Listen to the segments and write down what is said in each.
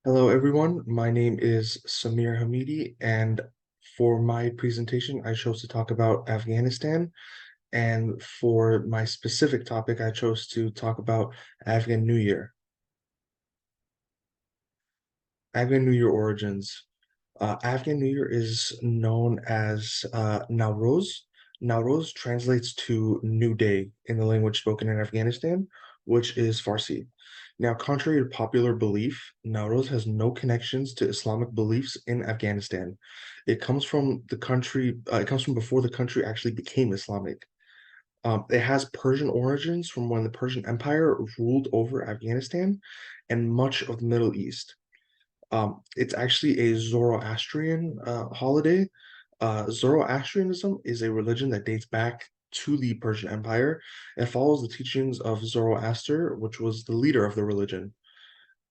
Hello, everyone. My name is Samir Hamidi, and for my presentation, I chose to talk about Afghanistan. And for my specific topic, I chose to talk about Afghan New Year. Afghan New Year origins. Afghan New Year is known as Nowruz. Nowruz translates to New Day in the language spoken in Afghanistan, which is Farsi. Now, contrary to popular belief, Nowruz has no connections to Islamic beliefs in Afghanistan. It comes from the country, it comes from before the country actually became Islamic. It has Persian origins from when the Persian Empire ruled over Afghanistan and much of the Middle East. It's actually a Zoroastrian holiday. Zoroastrianism is a religion that dates back to the Persian Empire and follows the teachings of Zoroaster, which was the leader of the religion.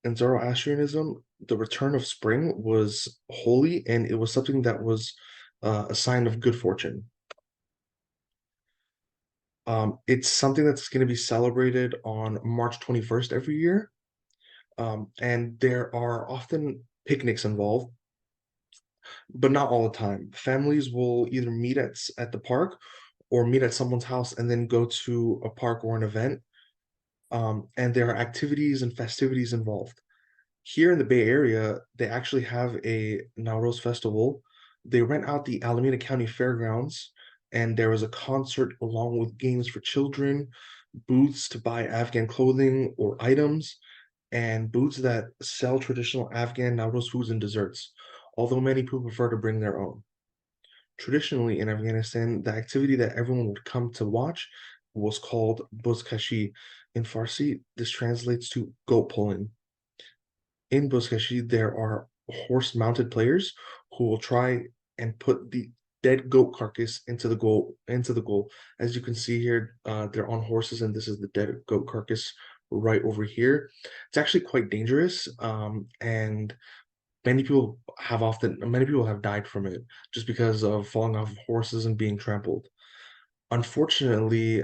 In Zoroastrianism, the return of spring was holy and it was something that was a sign of good fortune. It's something that's going to be celebrated on March 21st every year. And there are often picnics involved, but not all the time. Families will either meet at the park or meet at someone's house and then go to a park or an event. And there are activities and festivities involved. Here in the Bay Area, they actually have a Nowruz festival. They rent out the Alameda County Fairgrounds, and there is a concert along with games for children, booths to buy Afghan clothing or items, and booths that sell traditional Afghan Nowruz foods and desserts, although many people prefer to bring their own. Traditionally in Afghanistan, the activity that everyone would come to watch was called buzkashi. In Farsi, this translates to goat pulling. In buzkashi, there are horse-mounted players who will try and put the dead goat carcass into the goal. As you can see here, they're on horses, and this is the dead goat carcass right over here. It's actually quite dangerous, and many people have died from it just because of falling off of horses and being trampled. Unfortunately,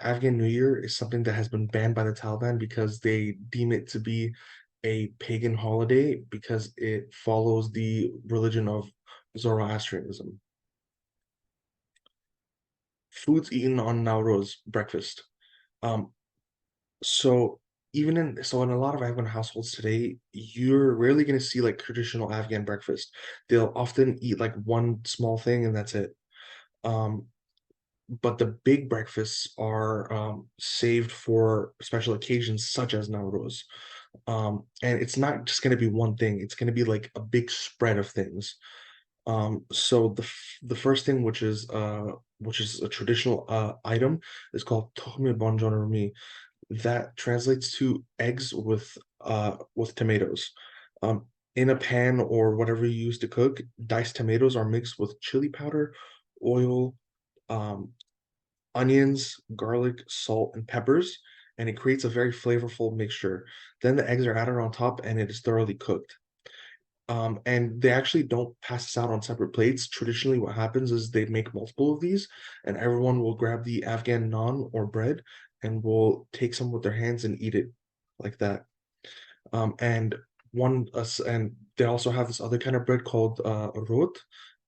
Afghan New Year is something that has been banned by the Taliban because they deem it to be a pagan holiday because it follows the religion of Zoroastrianism. Foods eaten on Nowruz breakfast. Um, so in a lot of Afghan households today, you're rarely going to see like traditional Afghan breakfast. They'll often eat like one small thing and that's it. Um, but the big breakfasts are saved for special occasions such as Nowruz. And it's not just going to be one thing, it's going to be like a big spread of things. So the first thing, which is a traditional item, is called tohme bonjourmi. That translates to eggs with tomatoes. Um, in a pan or whatever you use to cook, diced tomatoes are mixed with chili powder, oil, um, onions, garlic, salt, and peppers, and it creates a very flavorful mixture. Then the eggs are added on top and it is thoroughly cooked. And they actually don't pass this out on separate plates. Traditionally, what happens is they make multiple of these, and everyone will grab the Afghan naan or bread and will take some with their hands and eat it like that. And and they also have this other kind of bread called rot,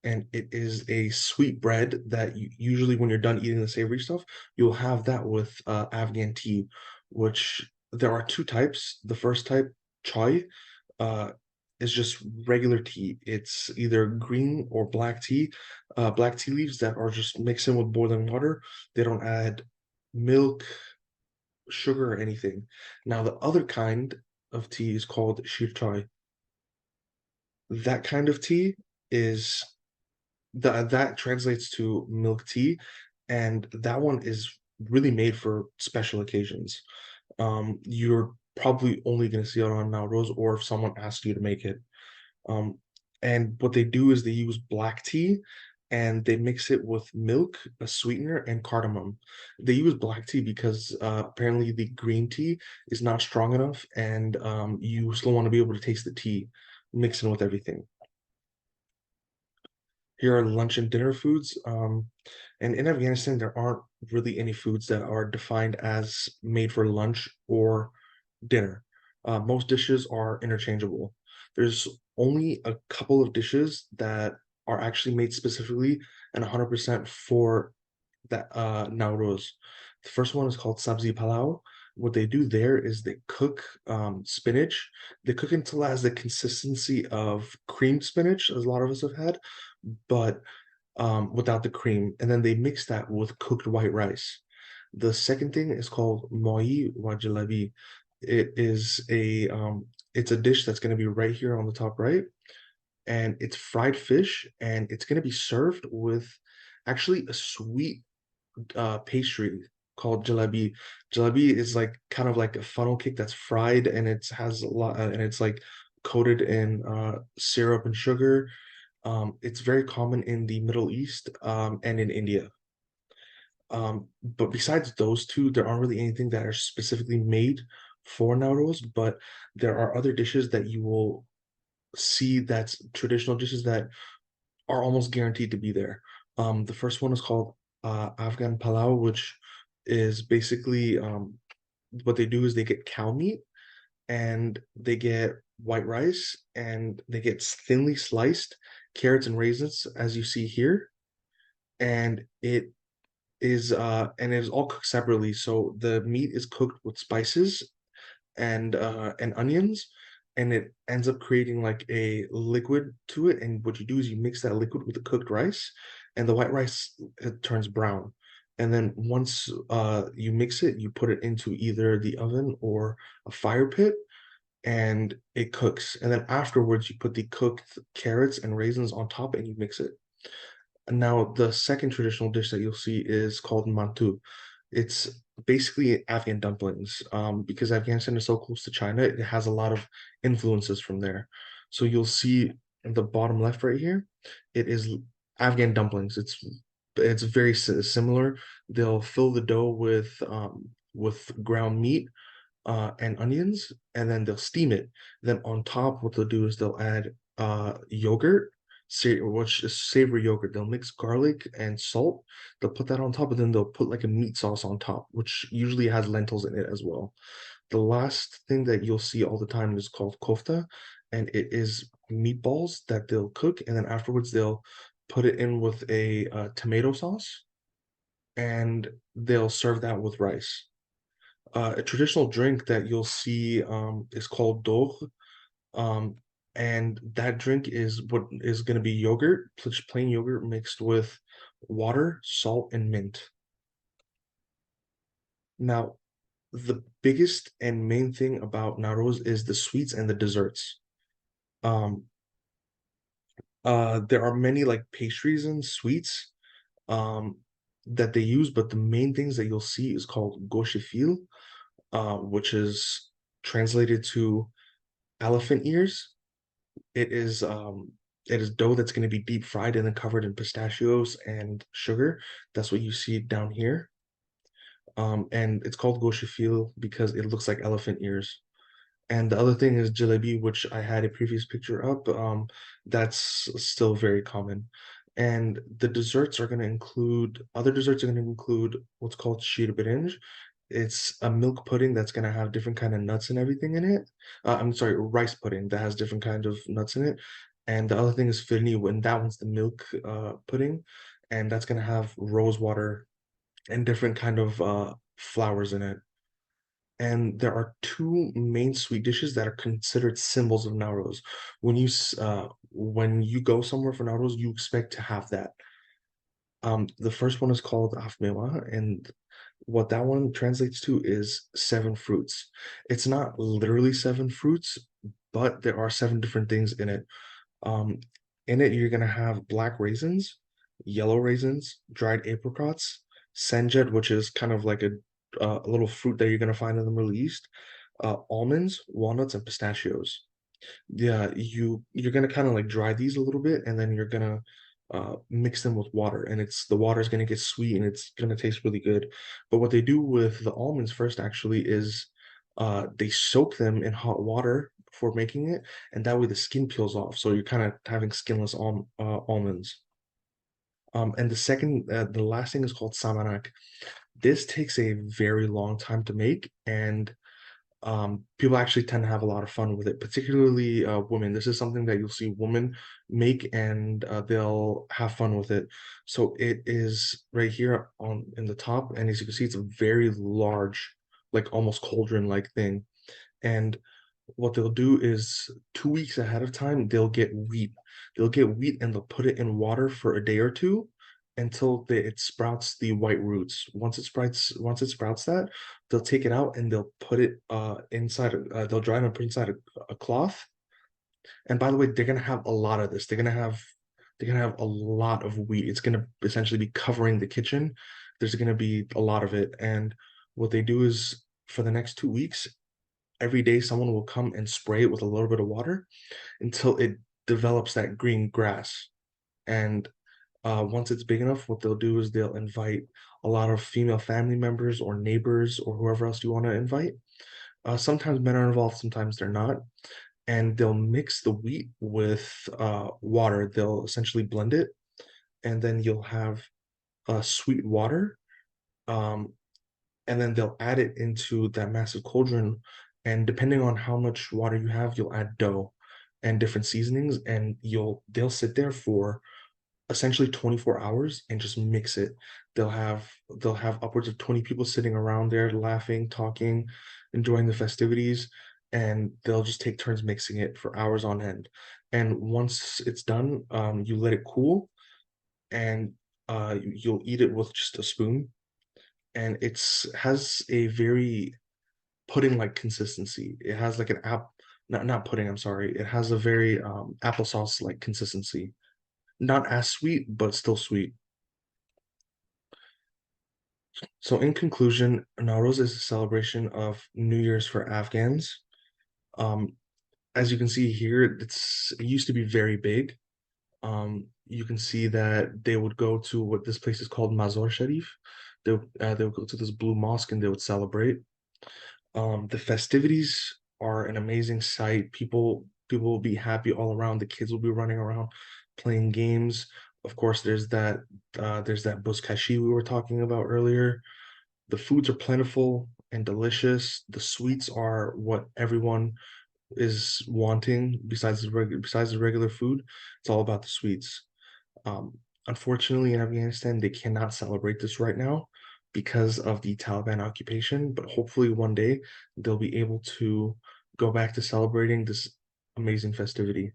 and it is a sweet bread that usually when you're done eating the savory stuff, you'll have that with Afghan tea, which there are two types. The first type, chai, uh, is just regular tea. It's either green or black tea, black tea leaves that are just mixed in with boiling water. They don't add milk, sugar, or anything. Now, the other kind of tea is called shir chai. That kind of tea is that translates to milk tea, and that one is really made for special occasions. You're probably only going to see it on Nowruz or if someone asks you to make it. Um, and what they do is they use black tea and they mix it with milk, a sweetener, and cardamom. They use black tea because apparently the green tea is not strong enough, and you still want to be able to taste the tea mixing with everything. Here are lunch and dinner foods. And in Afghanistan, there aren't really any foods that are defined as made for lunch or dinner. Most dishes are interchangeable. There's only a couple of dishes that are actually made specifically and 100% for that Nowruz. The first one is called Sabzi Palau. What they do there is they cook spinach. They cook until it has the consistency of creamed spinach, as a lot of us have had, but without the cream. And then they mix that with cooked white rice. The second thing is called moi wa jalebi. It is it's a dish that's going to be right here on the top right, and it's fried fish, and it's going to be served with actually a sweet pastry called jalebi. Jalebi is like kind of like a funnel cake that's fried, and it has a lot, and it's like coated in syrup and sugar. It's very common in the Middle East and in India. But besides those two, there aren't really anything that are specifically made for Nowruz, but there are other dishes that you will see that's traditional dishes that are almost guaranteed to be there. The first one is called Afghan Palau, which is basically what they do is they get cow meat and they get white rice and they get thinly sliced carrots and raisins, as you see here, and it is all cooked separately. So the meat is cooked with spices and onions, and it ends up creating like a liquid to it. And what you do is you mix that liquid with the cooked rice, and the white rice it turns brown. And then once you mix it, you put it into either the oven or a fire pit, and it cooks. And then afterwards, you put the cooked carrots and raisins on top, and you mix it. Now, the second traditional dish that you'll see is called mantu. It's basically Afghan dumplings. Because Afghanistan is so close to China, it has a lot of influences from there. So you'll see in the bottom left right here, it is Afghan dumplings. It's very similar. They'll fill the dough with ground meat and onions, and then they'll steam it. Then on top, what they'll do is they'll add yogurt, which is savory yogurt. They'll mix garlic and salt. They'll put that on top, and then they'll put like a meat sauce on top, which usually has lentils in it as well. The last thing that you'll see all the time is called kofta, and it is meatballs that they'll cook, and then afterwards they'll put it in with a tomato sauce, and they'll serve that with rice. A traditional drink that you'll see is called dogh, um, and that drink is what is going to be yogurt, just plain yogurt mixed with water, salt, and mint. Now, the biggest and main thing about Nowruz is the sweets and the desserts. Um, there are many like pastries and sweets um, that they use, but the main things that you'll see is called goshefil, which is translated to elephant ears. It is dough that's going to be deep fried and then covered in pistachios and sugar. That's what you see down here. And it's called goshefil because it looks like elephant ears. And the other thing is jalebi, which I had a previous picture up. That's still very common. And the desserts are going to include other desserts are going to include what's called sheer birinj. It's a milk pudding that's going to have different kind of nuts and everything in it. I'm sorry, rice pudding that has different kind of nuts in it. And the other thing is firni, when that one's the milk pudding, and that's going to have rose water and different kind of flowers in it. And there are two main sweet dishes that are considered symbols of Nowruz. When you go somewhere for Nowruz, you expect to have that. The first one is called Afmewa, and what that one translates to is seven fruits. It's not literally seven fruits, but there are seven different things in it. Um, in it, you're gonna have black raisins, yellow raisins, dried apricots, senjet, which is kind of like a little fruit that you're gonna find in the Middle East, almonds, walnuts, and pistachios. Yeah, you're gonna kind of like dry these a little bit, and then you're gonna mix them with water, and the water is gonna get sweet and it's gonna taste really good. But what they do with the almonds first actually is they soak them in hot water before making it, and that way the skin peels off. So you're kind of having skinless almonds. And the last thing is called samanak. This takes a very long time to make, and People actually tend to have a lot of fun with it, particularly women. This is something that you'll see women make, and they'll have fun with it. So it is right here on in the top, and as you can see, it's a very large, like almost cauldron-like thing. And what they'll do is 2 weeks ahead of time, they'll get wheat. They'll get wheat and they'll put it in water for a day or 2 until it sprouts the white roots. Once it sprouts that, they'll take it out and they'll put it, they'll dry it and put inside a cloth. And by the way, they're gonna have a lot of this. They're gonna have a lot of wheat. It's gonna essentially be covering the kitchen. There's gonna be a lot of it, and what they do is for the next 2 weeks, every day someone will come and spray it with a little bit of water until it develops that green grass. And once it's big enough, what they'll do is they'll invite a lot of female family members or neighbors or whoever else you want to invite. Sometimes men are involved, sometimes they're not. And they'll mix the wheat with water. They'll essentially blend it, and then you'll have sweet water. Um, and then they'll add it into that massive cauldron. And depending on how much water you have, you'll add dough and different seasonings, and they'll sit there for essentially 24 hours and just mix it. They'll have upwards of 20 people sitting around there laughing, talking, enjoying the festivities, and they'll just take turns mixing it for hours on end. And once it's done, you let it cool, and you'll eat it with just a spoon. And it's has a very pudding-like consistency. It has like an not pudding, I'm sorry. It has a very applesauce-like consistency. Not as sweet, but still sweet. So in conclusion, Nowruz is a celebration of New Year's for Afghans. Um, as you can see here, it used to be very big. You can see that they would go to what this place is called Mazar Sharif. They would go to this blue mosque and they would celebrate. The festivities are an amazing sight. People will be happy all around. The kids will be running around playing games. Of course, there's that buzkashi we were talking about earlier. The foods are plentiful and delicious. The sweets are what everyone is wanting besides the regular food. It's all about the sweets. Unfortunately, in Afghanistan, they cannot celebrate this right now because of the Taliban occupation, but hopefully one day they'll be able to go back to celebrating this amazing festivity.